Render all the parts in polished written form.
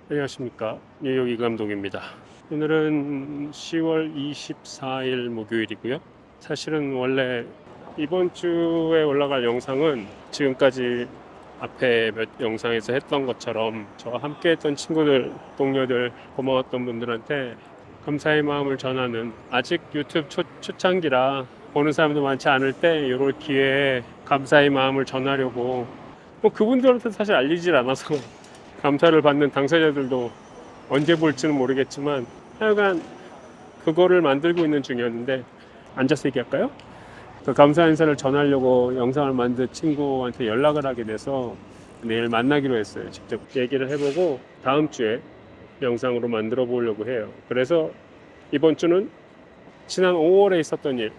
안녕하십니까, 뉴욕 이 감독입니다. 오늘은 10월 24일 목요일이고요. 사실은 원래 이번 주에 올라갈 영상은 지금까지 앞에 몇 영상에서 했던 것처럼 저와 함께 했던 친구들, 동료들, 고마웠던 분들한테 감사의 마음을 전하는, 아직 유튜브 초창기라 보는 사람도 많지 않을 때 이럴 기회에 감사의 마음을 전하려고, 뭐 그분들한테 사실 알리질 않아서 감사를 받는 당사자들도 언제 볼지는 모르겠지만 하여간 그거를 만들고 있는 중이었는데, 앉아서 얘기할까요? 그 감사 인사를 전하려고 영상을 만든 친구한테 연락을 하게 돼서 내일 만나기로 했어요. 직접 얘기를 해보고 다음 주에 영상으로 만들어 보려고 해요. 그래서 이번 주는 지난 5월에 있었던 일,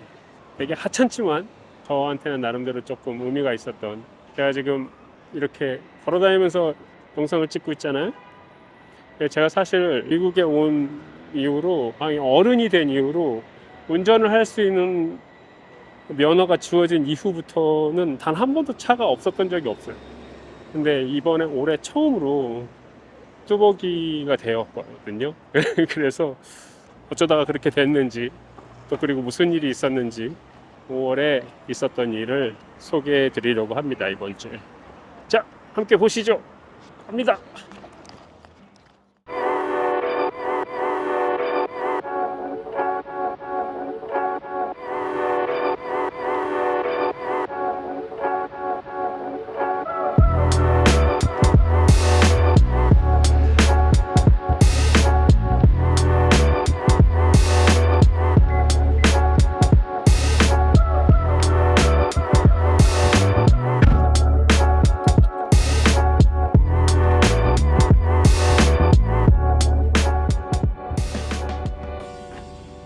되게 하찮지만 저한테는 나름대로 조금 의미가 있었던, 제가 지금 이렇게 걸어다니면서 영상을 찍고 있잖아요. 제가 사실 미국에 온 이후로, 아니 어른이 된 이후로 운전을 할 수 있는 면허가 주어진 이후부터는 단 한 번도 차가 없었던 적이 없어요. 근데 이번에 올해 처음으로 뚜벅이가 되었거든요. 그래서 어쩌다가 그렇게 됐는지, 또 그리고 무슨 일이 있었는지 5월에 있었던 일을 소개해 드리려고 합니다, 이번 주에. 자, 함께 보시죠. 갑니다.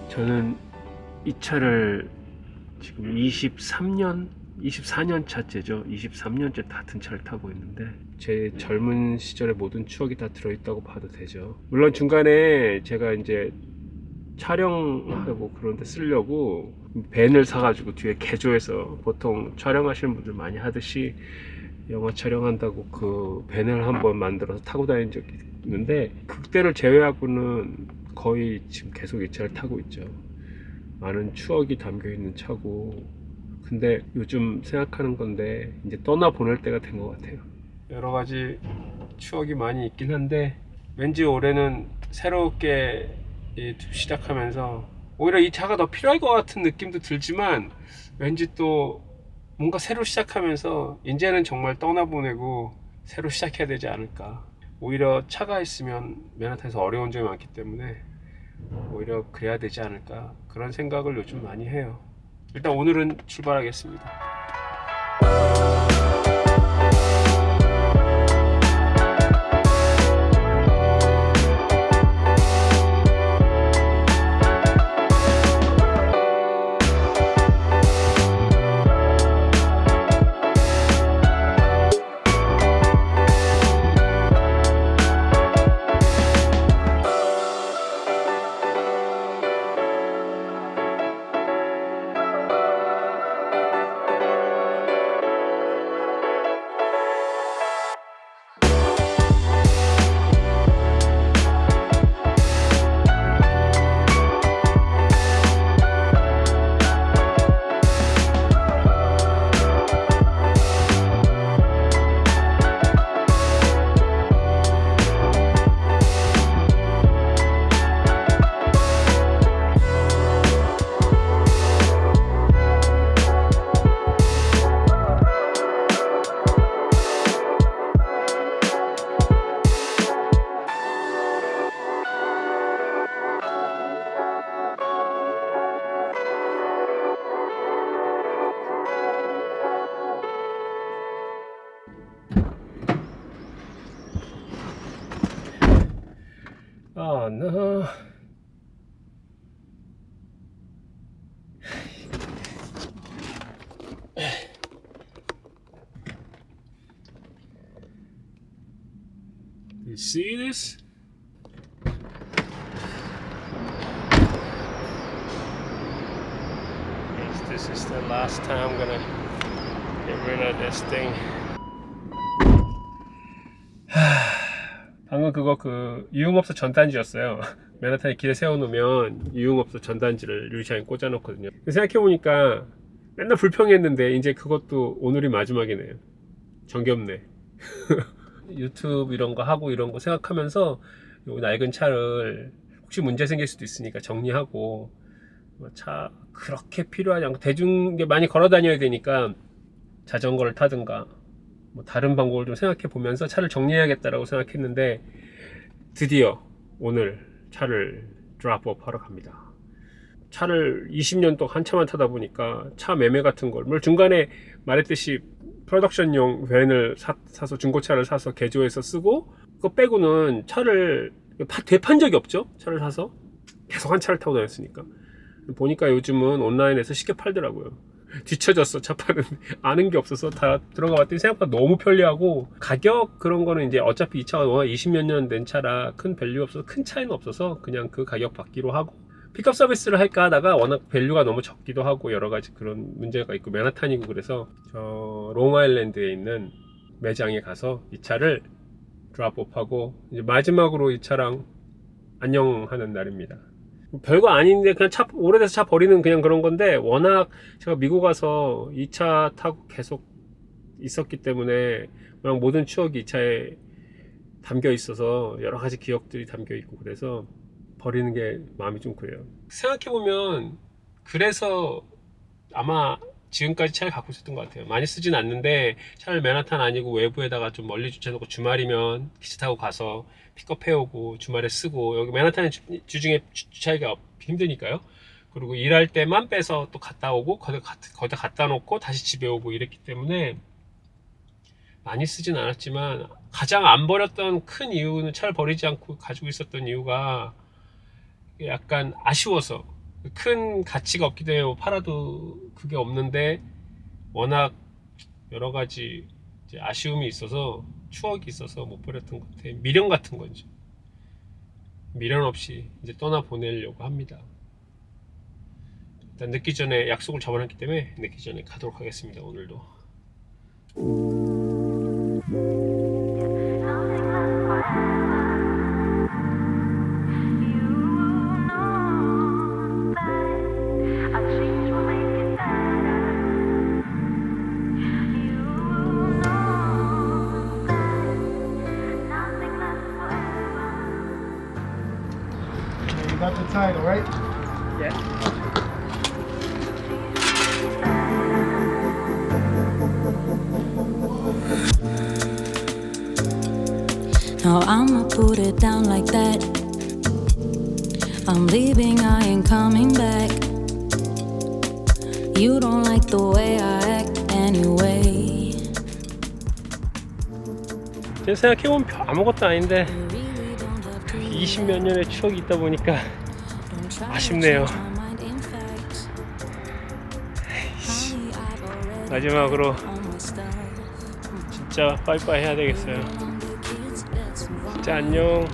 저는 이 차를 지금 24년 차째죠. 23년째 같은 차를 타고 있는데 제 젊은 시절의 모든 추억이 다 들어있다고 봐도 되죠. 물론 중간에 제가 이제 촬영하고 그런 데 쓰려고 밴을 사가지고 뒤에 개조해서, 보통 촬영하시는 분들 많이 하듯이 영화 촬영한다고 그 밴을 한번 만들어서 타고 다닌 적이 있는데, 그때를 제외하고는 거의 지금 계속 이 차를 타고 있죠. 많은 추억이 담겨 있는 차고. 근데 요즘 생각하는 건데 이제 떠나 보낼 때가 된 것 같아요. 여러 가지 추억이 많이 있긴 한데 왠지 올해는 새롭게 시작하면서 오히려 이 차가 더 필요할 것 같은 느낌도 들지만, 왠지 또 뭔가 새로 시작하면서 이제는 정말 떠나보내고 새로 시작해야 되지 않을까. 오히려 차가 있으면 맨하탄에서 어려운 점이 많기 때문에 오히려 그래야 되지 않을까, 그런 생각을 요즘 많이 해요. 일단 오늘은 출발하겠습니다. Oh no. You see this? Yes, this is the last time I'm gonna get rid of this thing. 방금 그거 그 유흥업소 전단지였어요. 맨하탄에 길에 세워놓으면 유흥업소 전단지를 유리창에 꽂아놓거든요. 생각해보니까 맨날 불평했는데 이제 그것도 오늘이 마지막이네요. 정겹네. 유튜브 이런 거 하고 이런 거 생각하면서 요 낡은 차를 혹시 문제 생길 수도 있으니까 정리하고, 차 그렇게 필요하지 않고 대중에 많이 걸어 다녀야 되니까 자전거를 타든가 뭐 다른 방법을 좀 생각해 보면서 차를 정리해야겠다라고 생각했는데, 드디어 오늘 차를 드랍업 하러 갑니다. 차를 20년 동안 한차만 타다 보니까 차 매매 같은 걸, 물론 중간에 말했듯이 프로덕션용 밴을 사서 중고차를 사서 개조해서 쓰고, 그거 빼고는 차를 되판 적이 없죠. 차를 사서 계속 한 차를 타고 다녔으니까. 보니까 요즘은 온라인에서 쉽게 팔더라고요. 뒤쳐졌어. 차 파는 아는 게 없어서 다 들어가 봤더니 생각보다 너무 편리하고, 가격 그런 거는 이제 어차피 이 차가 20몇 년 된 차라 큰 밸류 없어서, 큰 차이는 없어서 그냥 그 가격 받기로 하고, 픽업 서비스를 할까 하다가 워낙 밸류가 너무 적기도 하고 여러 가지 그런 문제가 있고 맨하탄이고, 그래서 저 롱아일랜드에 있는 매장에 가서 이 차를 드랍업하고 이제 마지막으로 이 차랑 안녕하는 날입니다. 별거 아닌데 그냥 차, 오래돼서 차 버리는 그냥 그런 건데, 워낙 제가 미국 가서 이 차 타고 계속 있었기 때문에 워낙 모든 추억이 이 차에 담겨 있어서 여러 가지 기억들이 담겨 있고, 그래서 버리는 게 마음이 좀 그래요. 생각해보면 그래서 아마 지금까지 차를 갖고 있었던 것 같아요. 많이 쓰진 않는데 차를 맨하탄 아니고 외부에다가 좀 멀리 주차해놓고 주말이면 기차 타고 가서 픽업해오고 주말에 쓰고, 여기 맨하탄은 주중에 주차하기가 힘드니까요. 그리고 일할 때만 빼서 또 갔다 오고 거기다 갖다 놓고 다시 집에 오고 이랬기 때문에 많이 쓰진 않았지만, 가장 안 버렸던 큰 이유는, 차를 버리지 않고 가지고 있었던 이유가 약간 아쉬워서, 큰 가치가 없기 때문에 뭐 팔아도 그게 없는데 워낙 여러 가지 이제 아쉬움이 있어서, 추억이 있어서 못 버렸던 것 같아요. 미련 같은 건지. 미련 없이 이제 떠나 보내려고 합니다. 일단 늦기 전에 약속을 잡아놨기 때문에 늦기 전에 가도록 하겠습니다. 오늘도. Got the title, right? Yeah. Now I'ma put it down like that. I'm leaving, I ain't coming back. You don't like the way I act anyway. 제가 생각해보면 아무것도 아닌데 20몇 년의 추억이 있다 보니까 아쉽네요. 마지막으로 진짜 빠이빠이 해야 되겠어요. 진짜 안녕,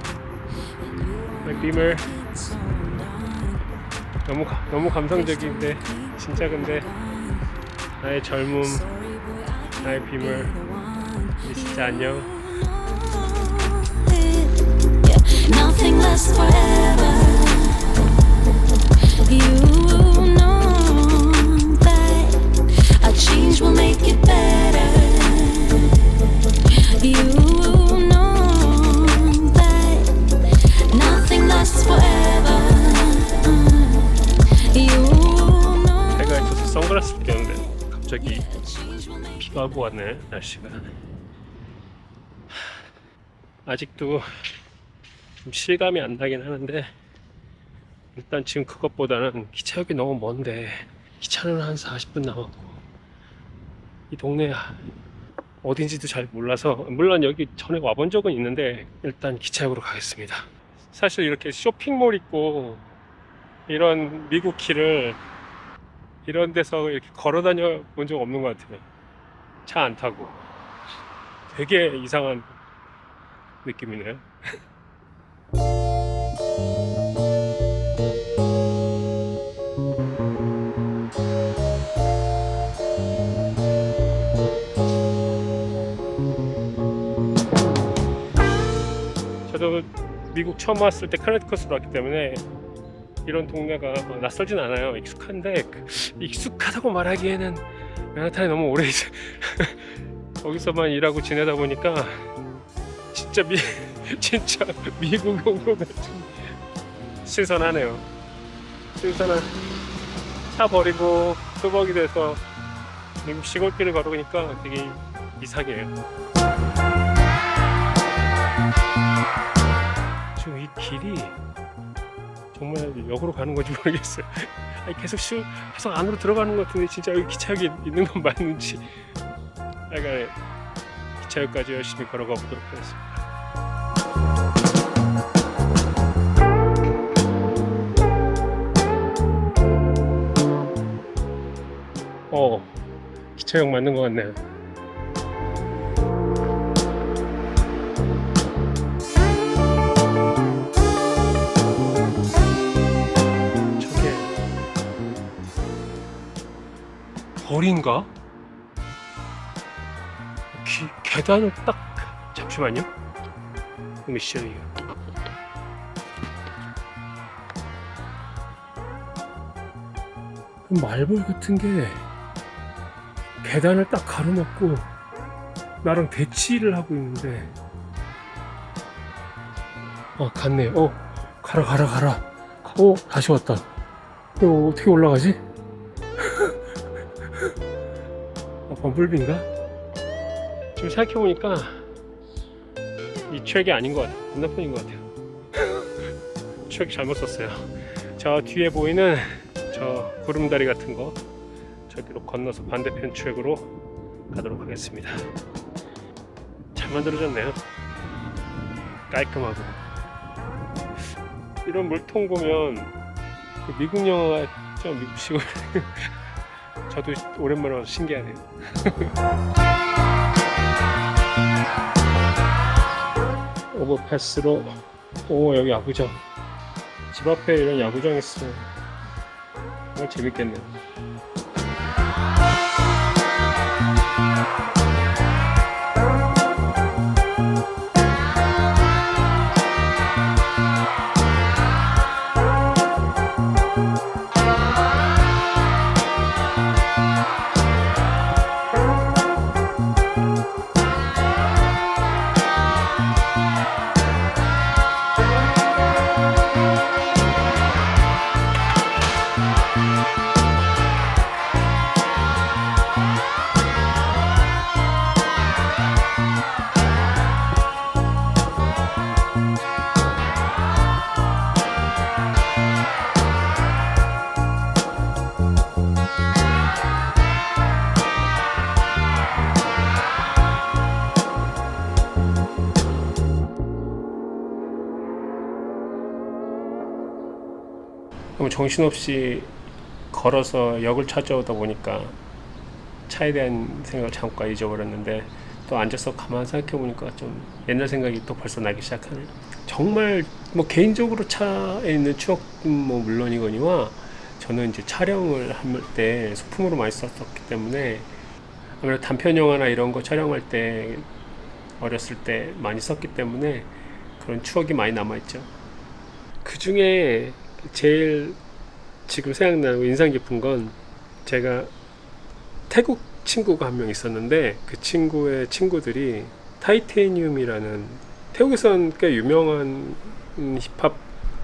my beamer. 너무 감성적인데 진짜. 근데 나의 젊음, 나의 beamer, 진짜 안녕. Nothing lasts forever. You know that a change will make it better. You know that nothing lasts forever. You know. 해가 있어서 선글라스를 꼈는데 갑자기 비가 오고 왔네, 날씨가. 아직도 좀 실감이 안 나긴 하는데, 일단 지금 그것보다는 기차역이 너무 먼데, 기차는 한 40분 남았고, 이 동네 어딘지도 잘 몰라서, 물론 여기 전에 와본 적은 있는데 일단 기차역으로 가겠습니다. 사실 이렇게 쇼핑몰 있고 이런 미국 길을 이런 데서 이렇게 걸어 다녀 본 적 없는 것 같아요. 차 안 타고. 되게 이상한 느낌이네요. 저도 미국 처음 왔을 때 커네티컷으로 왔기 때문에 이런 동네가 낯설진 않아요. 익숙한데 익숙하다고 말하기에는 맨하탄이 너무 오래 거기서만 일하고 지내다 보니까 진짜 진짜 미국 온 것 같은 신선하네요. 신선한 차 버리고 뚜벅이 돼서 미국 시골길을 걸으니까 되게 이상해요. 지금 이 길이 정말 역으로 가는 건지 모르겠어요. 아니, 계속 안으로 들어가는 것 같은데 진짜 여기 기차역이 있는 건 맞는지. 약간 기차역까지 열심히 걸어가 보도록 하겠습니다. 기차역 맞는 것 같네요. 저게 벌인가? 계단을 딱 잠시만요. Let me show you. 말벌 같은 게 계단을 딱 가로막고 나랑 대치를 하고 있는데 갔네. 가라. 다시 왔다. 이거 어떻게 올라가지? 범블비인가? 지금 생각해보니까 이 트랙이 아닌 것 같아요. 건너편인 것 같아요. 트랙 잘못 썼어요. 저 뒤에 보이는 저 구름다리 같은 거 저기로 건너서 반대편 트랙으로 가도록 하겠습니다. 잘 만들어졌네요. 깔끔하고. 이런 물통 보면 미국 영화 같죠? 미국식으로. 저도 오랜만에 와서 신기하네요. 오버패스로 여기 야구장. 집 앞에 이런 야구장 있으면 정말 재밌겠네요. 너무 정신없이 걸어서 역을 찾아오다 보니까 차에 대한 생각을 잠깐 잊어버렸는데 또 앉아서 가만 생각해 보니까 좀 옛날 생각이 또 벌써 나기 시작하네요. 정말 개인적으로 차에 있는 추억은 물론이거니와 저는 이제 촬영을 할 때 소품으로 많이 썼었기 때문에 아무래도 단편 영화나 이런 거 촬영할 때 어렸을 때 많이 썼기 때문에 그런 추억이 많이 남아있죠. 그 중에 제일 지금 생각나고 인상 깊은 건 제가 태국 친구가 한 명 있었는데 그 친구의 친구들이 타이테니움이라는 태국에서는 꽤 유명한 힙합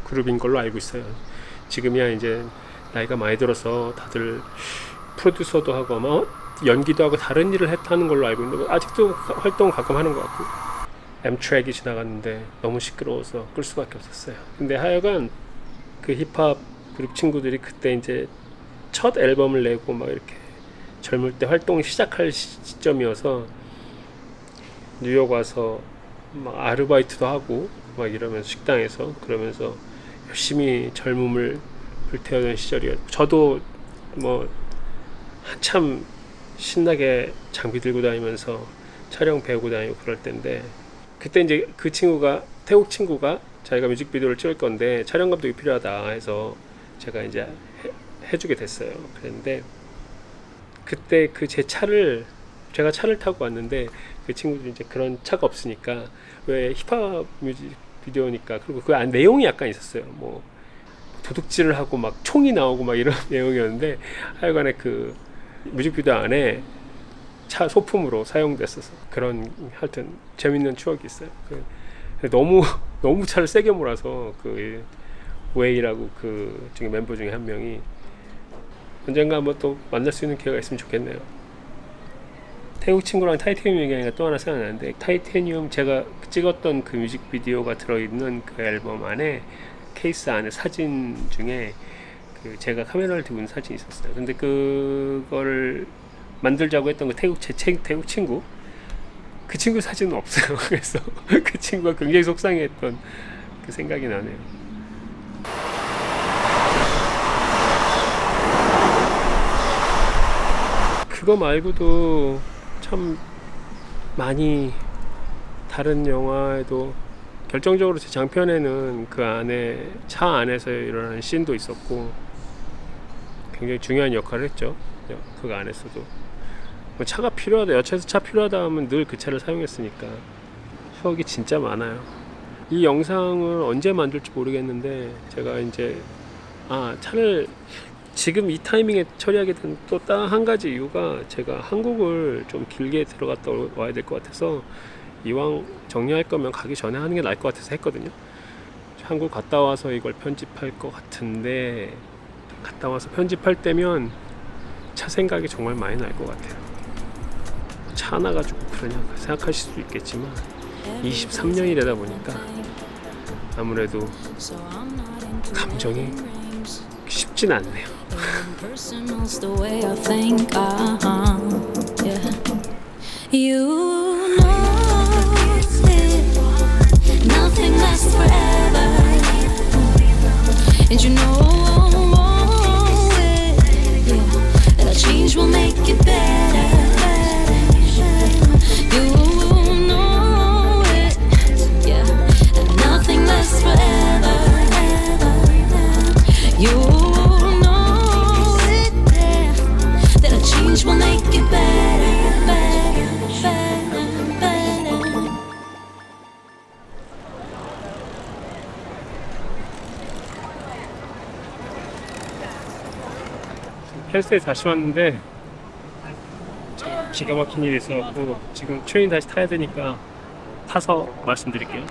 그룹인 걸로 알고 있어요. 지금이야 이제 나이가 많이 들어서 다들 프로듀서도 하고 아마 연기도 하고 다른 일을 하는 걸로 알고 있는데 아직도 활동 가끔 하는 것 같고 엠트랙이 지나갔는데 너무 시끄러워서 끌 수밖에 없었어요. 근데 하여간 그 힙합 그룹 친구들이 그때 이제 첫 앨범을 내고 막 이렇게 젊을 때 활동 시작할 시점이어서 뉴욕 와서 막 아르바이트도 하고 막 이러면서 식당에서 그러면서 열심히 젊음을 불태우던 시절이었고 저도 한참 신나게 장비 들고 다니면서 촬영 배우고 다니고 그럴 때인데 그때 이제 그 친구가 태국 친구가 자기가 뮤직비디오를 찍을 건데 촬영 감독이 필요하다 해서 제가 이제 해주게 됐어요. 그랬는데 그때 제가 차를 타고 왔는데 그 친구들이 이제 그런 차가 없으니까 왜 힙합 뮤직 뮤직비디오니까. 그리고 그 안 내용이 약간 있었어요. 뭐 도둑질을 하고 막 총이 나오고 막 이런 내용이었는데, 하여간에 그 뮤직비디오 안에 차 소품으로 사용됐어서 그런 하여튼 재밌는 추억이 있어요. 너무 차를 세게 몰아서 그 웨이라고 그 중에 멤버 중에 한 명이 언젠가 한번 또 만날 수 있는 기회가 있으면 좋겠네요. 태국 친구랑 타이테니움 얘기하니까 또 하나 생각나는데, 타이테니움 제가 찍었던 그 뮤직비디오가 들어있는 그 앨범 안에 케이스 안에 사진 중에 그 제가 카메라를 들고 있는 사진이 있었어요. 근데 그거를 만들자고 했던 그 태국 친구, 그 친구 사진은 없어요. 그래서 그 친구가 굉장히 속상해했던 그 생각이 나네요. 그거 말고도 참 많이 다른 영화에도, 결정적으로 제 장편에는 그 안에 차 안에서 일어나는 씬도 있었고 굉장히 중요한 역할을 했죠. 그 안에서도 뭐 차가 필요하다, 여차에서 차 필요하다 하면 늘 그 차를 사용했으니까 추억이 진짜 많아요. 이 영상을 언제 만들지 모르겠는데, 제가 이제 차를 지금 이 타이밍에 처리하게 된 또 딱 한 가지 이유가, 제가 한국을 좀 길게 들어갔다 와야 될 것 같아서 이왕 정리할 거면 가기 전에 하는 게 나을 것 같아서 했거든요. 한국 갔다 와서 이걸 편집할 것 같은데, 갔다 와서 편집할 때면 차 생각이 정말 많이 날 것 같아요. 차 하나 가지고 그러냐 생각하실 수도 있겠지만 23년이 되다 보니까 아무래도 감정이 쉽진 않네요. Personal's the way I think. Yeah. You know it. Nothing lasts forever, and you know it. Yeah. That a change will make it better. You know it. Yeah. And nothing lasts forever. You. Will make it better, better, better. 헬스에 다시 왔는데 기가 막힌 일이 있어갖고 지금 트레인 다시 타야 되니까 타서 말씀드릴게요.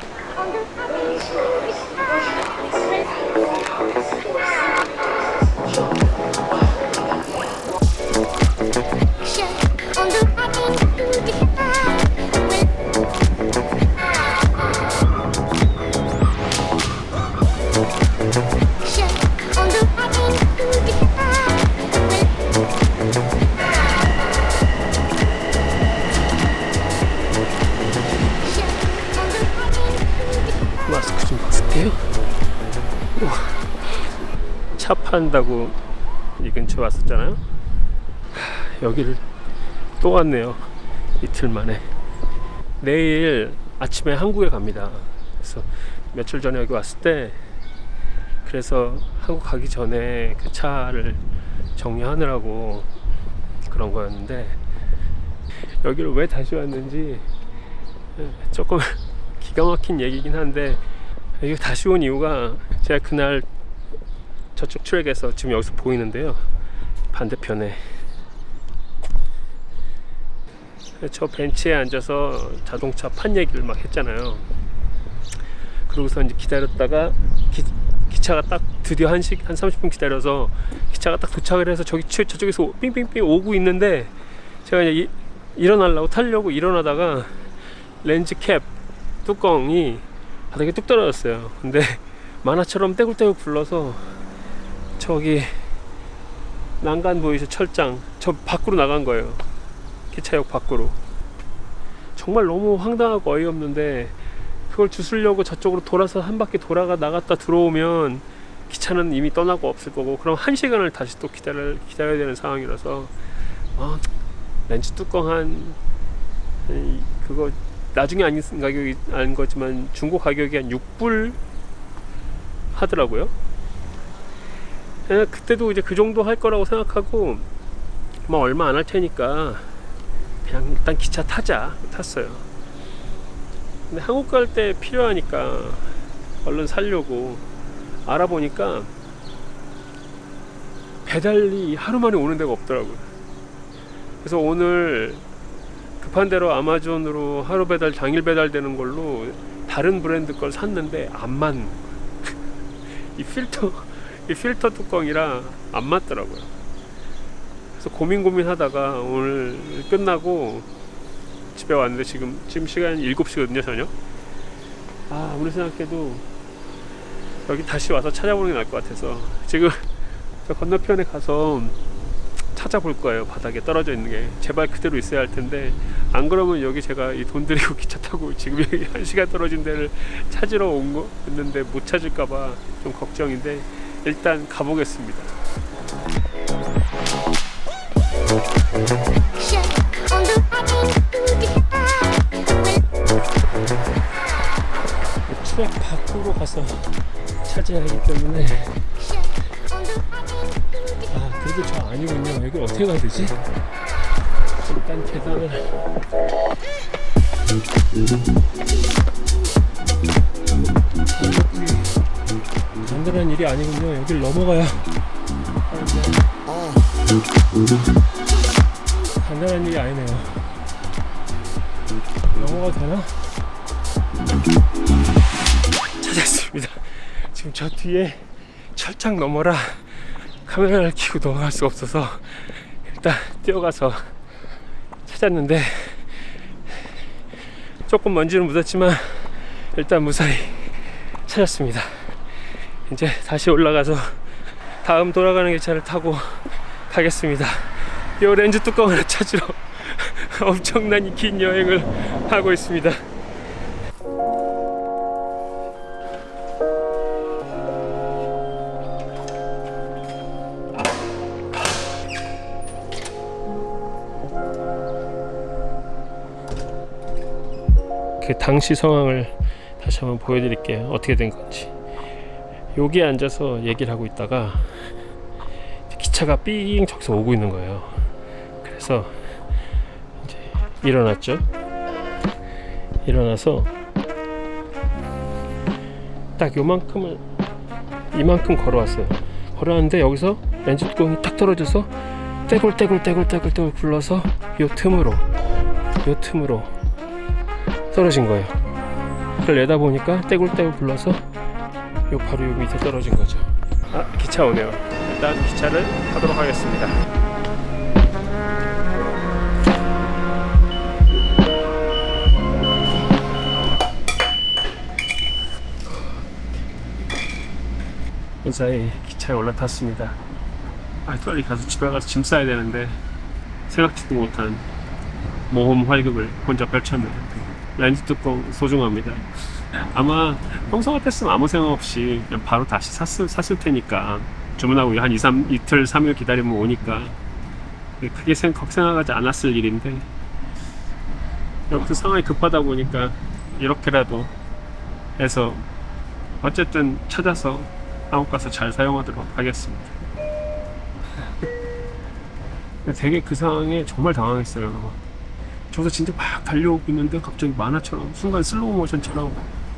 마스크 좀 벗을게요. 차 판다고 이 근처에 왔었잖아요. 여기를 또 왔네요. 이틀 만에. 내일 아침에 한국에 갑니다. 그래서 며칠 전에 여기 왔을 때, 그래서 한국 가기 전에 그 차를 정리하느라고 그런 거였는데, 여기를 왜 다시 왔는지 조금 기가 막힌 얘기긴 한데, 여기 다시 온 이유가, 제가 그날 저쪽 트랙에서 지금 여기서 보이는데요, 반대편에 저 벤치에 앉아서 자동차 판 얘기를 막 했잖아요. 그러고서 이제 기다렸다가 기차가 딱 드디어 한 30분 기다려서 기차가 딱 도착을 해서 저쪽에서 삥삥삥 오고 있는데, 제가 이제 일어나려고 타려고 일어나다가 렌즈 캡 뚜껑이 바닥에 뚝 떨어졌어요. 근데 만화처럼 떼굴떼굴 굴러서 저기 난간 보이죠? 철장 저 밖으로 나간 거예요. 기차역 밖으로. 정말 너무 황당하고 어이없는데, 그걸 주스려고 저쪽으로 돌아서 한 바퀴 돌아가 나갔다 들어오면 기차는 이미 떠나고 없을 거고, 그럼 1시간을 다시 또 기다려야 되는 상황이라서, 렌즈 뚜껑 그거 나중에 가격이 안 거지만 중고 가격이 한 6불 하더라고요. 그때도 이제 그 정도 할 거라고 생각하고, 얼마 안 할 테니까 그냥 일단 기차 탔어요. 근데 한국 갈 때 필요하니까 얼른 살려고 알아보니까 배달이 하루 만에 오는 데가 없더라고요. 그래서 오늘 급한 대로 아마존으로 하루 배달, 당일 배달되는 걸로 다른 브랜드 걸 샀는데 안 맞는 거예요. 이 필터 뚜껑이랑 안 맞더라고요. 그래서 고민하다가 오늘 끝나고 집에 왔는데 지금 시간 7시거든요, 저녁. 아무리 생각해도 여기 다시 와서 찾아보는 게 나을 것 같아서 지금 저 건너편에 가서 찾아볼 거예요. 바닥에 떨어져 있는 게 제발 그대로 있어야 할 텐데, 안 그러면 여기 제가 이 돈 들이고 기차 타고 지금 여기 1시간 떨어진 데를 찾으러 온 거 있는데 못 찾을까봐 좀 걱정인데 일단 가보겠습니다. 트랙 밖으로 가서 찾아야 하기 때문에. 그래도 저 아니군요. 여기 어떻게 가야 되지? 일단 계단을 간단한 일이 아니군요. 여길 넘어가야 간단한 일이 아니네요. 넘어가도 되나? 찾았습니다. 지금 저 뒤에 철창 넘어라 카메라를 켜고 넘어갈 수가 없어서 일단 뛰어가서 찾았는데 조금 먼지는 묻었지만 일단 무사히 찾았습니다. 이제 다시 올라가서 다음 돌아가는 기차를 타고 가겠습니다. 이 렌즈 뚜껑을 찾으러 엄청난 긴 여행을 하고 있습니다. 그 당시 상황을 다시 한번 보여드릴게요. 어떻게 된 건지. 여기에 앉아서 얘기를 하고 있다가 기차가 삥 저기서 오고 있는 거예요. 그래서 이제 일어났죠. 일어나서 딱 이만큼 걸어왔어요. 걸어왔는데 여기서 렌즈 뚜껑이 탁 떨어져서 떼굴떼굴 굴러서 요 틈으로 떨어진 거예요. 그걸 내다보니까 떼굴떼굴 굴러서 요 바로 요 밑에 떨어진 거죠. 기차 오네요. 일단 기차를 타도록 하겠습니다. 무사히 기차에 올라탔습니다. 빨리 가서 집에 가서 짐 싸야 되는데 생각지도 못한 모험 활극을 혼자 펼쳤네요. 렌즈 뚜껑 소중합니다. 아마 평소 같았으면 아무 생각 없이 그냥 바로 다시 샀을 테니까, 주문하고 한 이틀 3일 기다리면 오니까 크게 생각하지 않았을 일인데, 여기서 상황이 급하다 보니까 이렇게라도 해서 어쨌든 찾아서 한국 가서 잘 사용하도록 하겠습니다. 되게 그 상황에 정말 당황했어요. 저도 진짜 막 달려오고 있는데 갑자기 만화처럼 순간 슬로우 모션처럼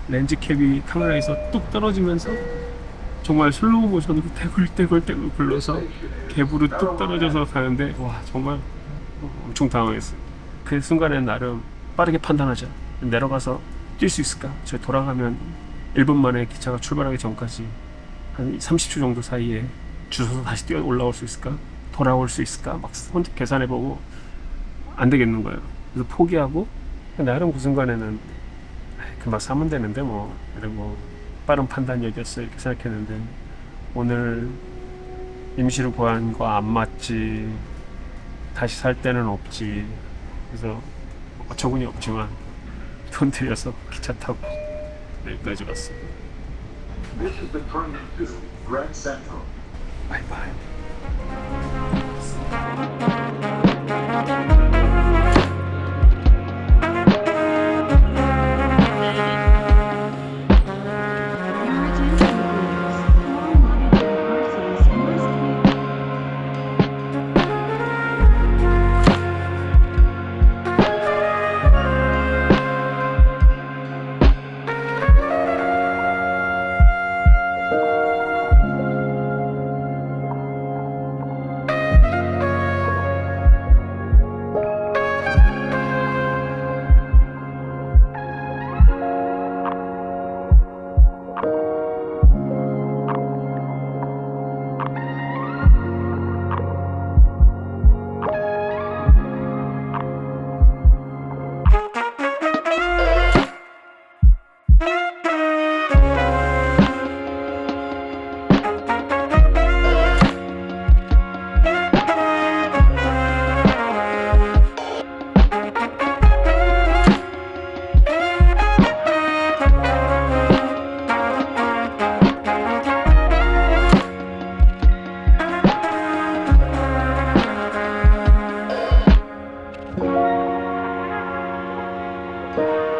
렌즈 캡이 카메라에서 뚝 떨어지면서 정말 슬로우 모션으로 떼굴떼굴 굴러서 갭으로 뚝 떨어져서 가는데, 와, 정말 엄청 당황했어요. 그 순간엔 나름 빠르게 판단하자. 내려가서 뛸 수 있을까? 저 돌아가면 1분 만에 기차가 출발하기 전까지 한 30초 정도 사이에 주워서 다시 뛰어 올라올 수 있을까? 돌아올 수 있을까? 막 혼자 계산해보고 안 되겠는 거예요. 그래서 포기하고 나름 그 순간에는 금방 사면 되는데 뭐 이런 거 빠른 판단력이었어 이렇게 생각했는데, 오늘 임시로 구한 거 안 맞지, 다시 살 때는 없지, 그래서 어처구니 없지만 돈 들여서 기차 타고 여기까지 왔습니다. 바이바이. 네.